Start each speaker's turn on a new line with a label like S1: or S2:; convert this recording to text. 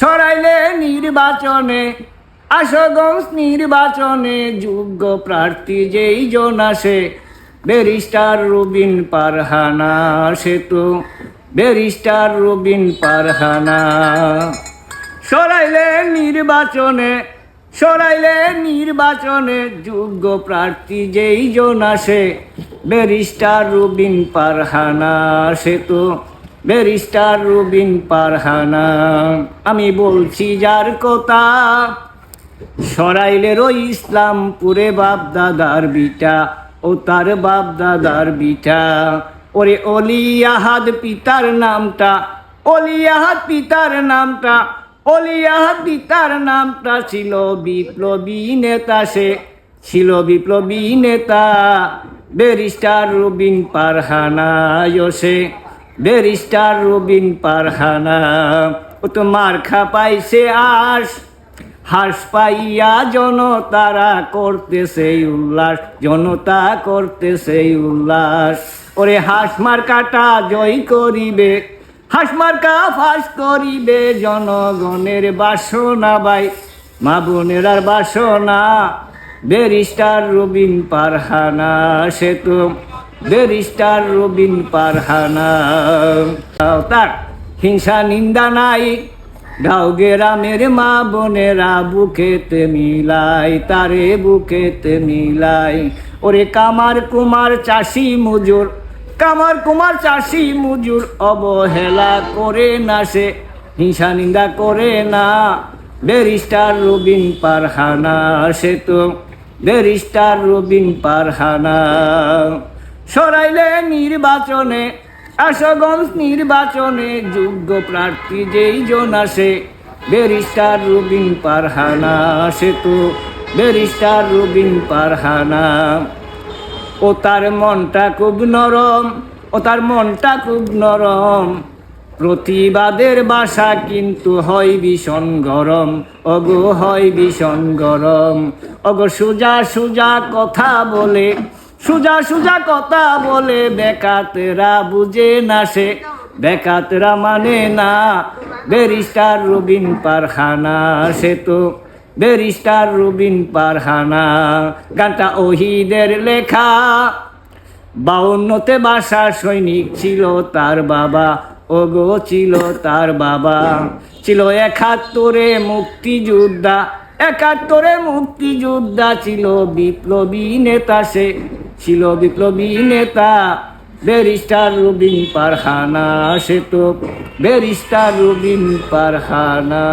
S1: সরাইলে নির্বাচনে আশুগঞ্জ নির্বাচনে যোগ্য প্রার্থী যেই জন আসে ব্যারিস্টার রুবিন পারহানা, সে তো ব্যারিস্টার রুবিন পারহানা। সরাইলে নির্বাচনে যোগ্য প্রার্থী যেই জন আসে ব্যারিস্টার রুবিন পারহানা, সে তো ব্যারিস্টার রুবিন পারহানা। আমি বলছি যার কথা, সরাইলের ওই ইসলামপুরে বাপ দাদার বিটা, ও তার বাপ দাদার বিটা। ওরে অলি আহাদ পিতার নামটা, অলি আহাদ পিতার নামটা, অলি আহাদ পিতার নামটা ছিল বিপ্লবী নেতা, সে ছিল বিপ্লবী নেতা। ব্যারিস্টার রুবিন পারহানা, সে ব্যারিস্টার রুবিন পারহানা। ও তো মার্খা পাইছে হাস পাইয়া জনতারা করতেছে উল্লাস, জনতা করতেছে উল্লাস। ওরে হাঁস মার্কাটা জয় করিবে, হাঁস মার্কা ফাঁস করিবে জনগণের বাসনা ভাই, মা বোনের আর বাসনা। ব্যারিস্টার রুবিন পারহানা, সে তো ব্যারিস্টার রুবিন পারহানা। তার হিংসা নিন্দা নাই, গাঁও গ্রামের মা বোনেরা বুকেতে মিলাই, তারে বুকেতে মিলাই। ওরে কামার কুমার চাষি মজুর, কামার কুমার চাষি মজুর অবহেলা করে না, সে হিংসা নিন্দা করে না। ব্যারিস্টার রুবিন পারহানা, সে তো ব্যারিস্টার রুবিন পারহানা। সরাইলে নির্বাচনে আশুগঞ্জ নির্বাচনে যোগ্য প্রার্থী যেই জন আসে ব্যারিস্টার রুবিন পারহানা, সে তো ব্যারিস্টার রুবিন পারহানা। ও তার মনটা খুব নরম, ও তার মনটা খুব নরম, প্রতিবাদের বাসা কিন্তু হয় ভীষণ গরম, অগো হয় ভীষণ গরম। অগো সোজা সোজা কথা বলে, সোজা সোজা কথা বলে বেকাতেরা বুঝে না, সে বেকাতেরা মানে না। ব্যারিস্টার রুবিন পারহানা, সে তো ব্যারিস্টার রুবিন পারহানা। গানটা ওহিদের লেখা, 52তে বাসা সৈনিক ছিল তার বাবা, ওগো ছিল তার বাবা। ছিল 71-এ মুক্তিযোদ্ধা, 71-এ মুক্তিযোদ্ধা, ছিল বিপ্লবী নেতা, সে ছিল বিপ্লবী নেতা। ব্যারিস্টার রুবিন পারহানা, সে তো ব্যারিস্টার রুবিন পারহানা।